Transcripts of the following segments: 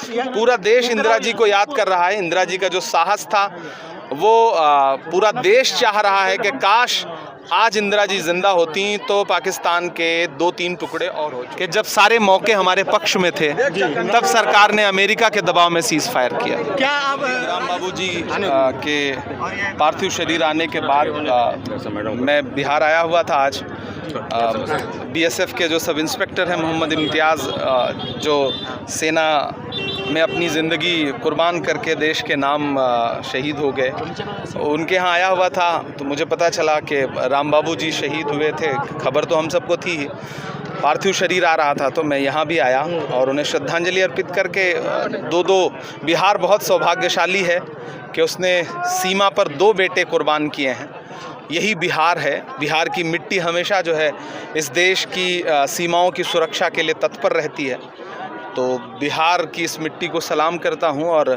पूरा देश इंदिरा जी को याद कर रहा है। इंदिरा जी का जो साहस था वो पूरा देश चाह रहा है कि काश आज इंदिरा जी जिंदा होती तो पाकिस्तान के 2-3 टुकड़े और हो कि जब सारे मौके हमारे पक्ष में थे तब सरकार ने अमेरिका के दबाव में सीज फायर किया। क्या आप राम बाबू जी के पार्थिव शरीर आने के बाद मैं बिहार आया हुआ था आज। बीएसएफ के जो सब इंस्पेक्टर हैं मोहम्मद इम्तियाज़, जो सेना में अपनी ज़िंदगी कुर्बान करके देश के नाम शहीद हो गए, उनके यहाँ आया हुआ था तो मुझे पता चला कि राम बाबू जी शहीद हुए थे। खबर तो हम सबको थी ही। पार्थिव शरीर आ रहा था तो मैं यहाँ भी आया और उन्हें श्रद्धांजलि अर्पित करके दो बिहार बहुत सौभाग्यशाली है कि उसने सीमा पर 2 बेटे कुर्बान किए हैं। यही बिहार है। बिहार की मिट्टी हमेशा जो है इस देश की सीमाओं की सुरक्षा के लिए तत्पर रहती है। तो बिहार की इस मिट्टी को सलाम करता हूं और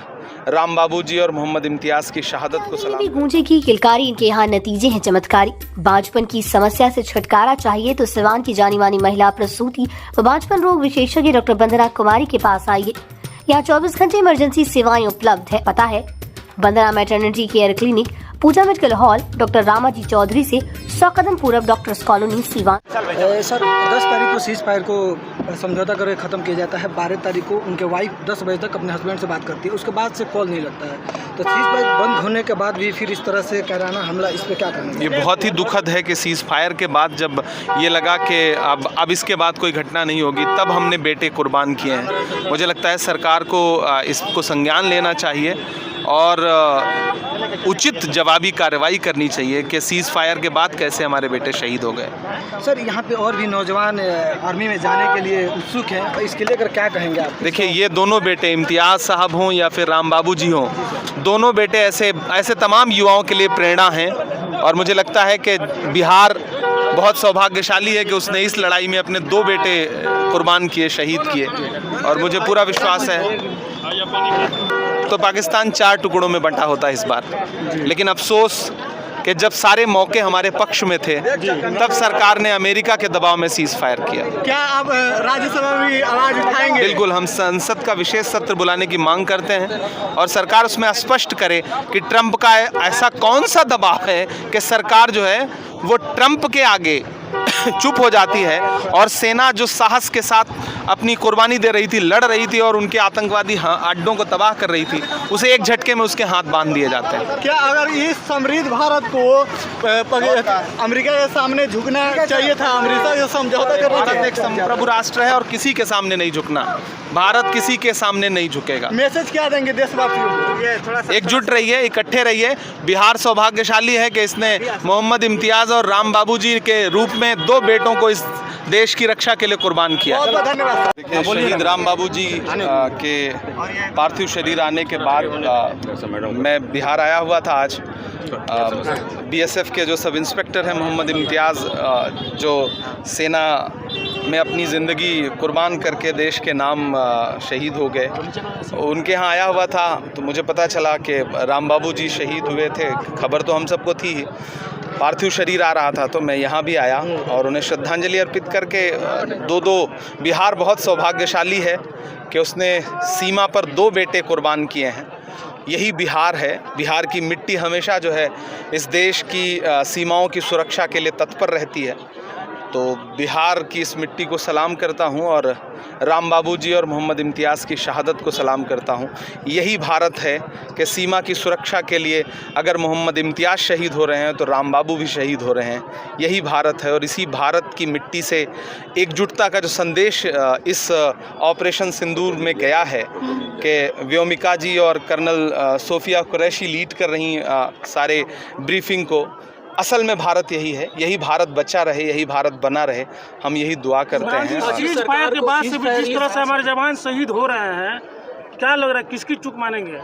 राम बाबू जी और मोहम्मद इम्तियाज़ की शहादत को सलाम। गूंजे की किलकारी, इनके यहाँ नतीजे हैं चमत्कारी। बांझपन की समस्या से छुटकारा चाहिए तो सिवान की जानी मानी महिला प्रसूति व बांझपन रोग विशेषज्ञ डॉक्टर वंदना कुमारी के पास आइए। यहाँ 24 घंटे इमरजेंसी सेवाएं उपलब्ध है। पता है Vandana maternity care clinic, Pooja medical hall, doctor Ramaji Chaudhary से 100 कदम पूरब डॉक्टर्स कॉलोनी सीवान। सर 10 तारीख को सीज फायर को समझौता करके ख़त्म किया जाता है। 12 तारीख को उनके वाइफ 10 बजे तक अपने हस्बैंड से बात करती है, उसके बाद से कॉल नहीं लगता है। तो सीज फायर बंद होने के बाद भी फिर इस तरह से कराना हमला, इस पर क्या करना? ये बहुत ही दुखद है कि सीज फायर के बाद जब ये लगा कि अब इसके बाद कोई घटना नहीं होगी, तब हमने बेटे कुर्बान किए हैं। मुझे लगता है सरकार को इसको संज्ञान लेना चाहिए और उचित जवाबी कार्रवाई करनी चाहिए कि सीज फायर के बाद कैसे हमारे बेटे शहीद हो गए। सर यहाँ पे और भी नौजवान आर्मी में जाने के लिए उत्सुक हैं, तो इसके लेकर क्या कहेंगे आप? देखिए, ये दोनों बेटे इम्तियाज़ साहब हों या फिर राम बाबू जी हों, दोनों बेटे ऐसे तमाम युवाओं के लिए प्रेरणा हैं। और मुझे लगता है कि बिहार बहुत सौभाग्यशाली है कि उसने इस लड़ाई में अपने 2 बेटे कुर्बान किए, शहीद किए। और मुझे पूरा विश्वास है तो पाकिस्तान 4 टुकड़ों में बंटा होता है इस बार। लेकिन अफसोस कि जब सारे मौके हमारे पक्ष में थे तब सरकार ने अमेरिका के दबाव में सीज फायर किया। क्या आप राज्यसभा में भी आवाज उठाएंगे? बिल्कुल, हम संसद का विशेष सत्र बुलाने की मांग करते हैं और सरकार उसमें स्पष्ट करे कि ट्रंप का ऐसा कौन सा दबाव है कि सरकार जो है वो ट्रंप के आगे चुप हो जाती है और सेना जो साहस के साथ अपनी कुर्बानी दे रही थी, लड़ रही थी और उनके आतंकवादी अड्डों को तबाह कर रही थी, उसे एक झटके में उसके हाथ बांध दिए जाते हैं। क्या अगर इस समृद्ध भारत को अमेरिका के सामने झुकना चाहिए था? अमेरिका से समझौता करना चाहिए। भारत एक संप्रभु राष्ट्र है और किसी के सामने नहीं झुकना। भारत किसी के सामने नहीं झुकेगा। मैसेज क्या देंगे देशवासियों को? एकजुट रहिए, इकट्ठे रहिए। बिहार सौभाग्यशाली है कि इसने मोहम्मद इम्तियाज़ और राम बाबू जी के रूप में 2 बेटों को इस देश की रक्षा के लिए कुर्बान किया। बहुत बहुत धन्यवाद। देखिए, शहीद राम बाबू जी के पार्थिव शरीर आने के बाद मैं बिहार आया हुआ था आज। बीएसएफ के जो सब इंस्पेक्टर हैं मोहम्मद इम्तियाज़, जो सेना में अपनी ज़िंदगी कुर्बान करके देश के नाम शहीद हो गए, उनके यहाँ आया हुआ था तो मुझे पता चला कि राम बाबू जी शहीद हुए थे। खबर तो हम सबको थी ही। पार्थिव शरीर आ रहा था तो मैं यहाँ भी आया और उन्हें श्रद्धांजलि अर्पित करके दो बिहार बहुत सौभाग्यशाली है कि उसने सीमा पर 2 बेटे कुर्बान किए हैं। यही बिहार है। बिहार की मिट्टी हमेशा जो है इस देश की सीमाओं की सुरक्षा के लिए तत्पर रहती है। तो बिहार की इस मिट्टी को सलाम करता हूं और राम बाबू जी और मोहम्मद इम्तियाज़ की शहादत को सलाम करता हूं। यही भारत है कि सीमा की सुरक्षा के लिए अगर मोहम्मद इम्तियाज़ शहीद हो रहे हैं तो राम बाबू भी शहीद हो रहे हैं। यही भारत है और इसी भारत की मिट्टी से एकजुटता का जो संदेश इस ऑपरेशन सिंदूर में गया है कि व्योमिका जी और कर्नल सोफिया कुरैशी लीड कर रही सारे ब्रीफिंग को, असल में भारत यही है। यही भारत बचा रहे, यही भारत बना रहे, हम यही दुआ करते हैं। सीज फायर के बाद से भी जिस तरह से हमारे जवान शहीद हो रहे हैं, क्या लग रहा है किसकी चूक मानेंगे?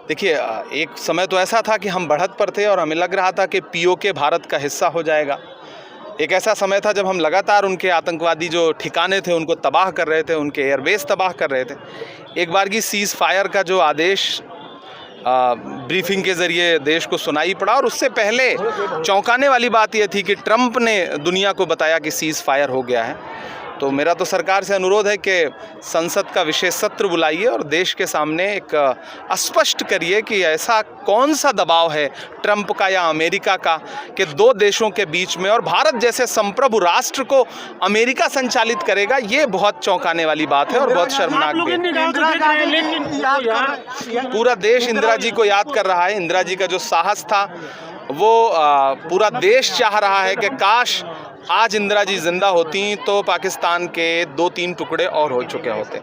देखिए, एक समय तो ऐसा था कि हम बढ़त पर थे और हमें लग रहा था कि पीओके भारत का हिस्सा हो जाएगा। एक ऐसा समय था जब हम लगातार उनके आतंकवादी जो ठिकाने थे उनको तबाह कर रहे थे, उनके एयरबेस तबाह कर रहे थे। एक बार की सीज़ फायर का जो आदेश ब्रीफिंग के ज़रिए देश को सुनाई पड़ा और उससे पहले चौंकाने वाली बात यह थी कि ट्रंप ने दुनिया को बताया कि सीज़ फायर हो गया है। तो मेरा तो सरकार से अनुरोध है कि संसद का विशेष सत्र बुलाइए और देश के सामने एक स्पष्ट करिए कि ऐसा कौन सा दबाव है ट्रंप का या अमेरिका का कि दो देशों के बीच में, और भारत जैसे संप्रभु राष्ट्र को अमेरिका संचालित करेगा। ये बहुत चौंकाने वाली बात है और बहुत शर्मनाक भी है। पूरा देश इंदिरा जी को याद कर रहा है। इंदिरा जी का जो साहस था वो पूरा देश चाह रहा है कि काश आज इंदिरा जी जिंदा होती तो पाकिस्तान के 2-3 टुकड़े और हो चुके होते।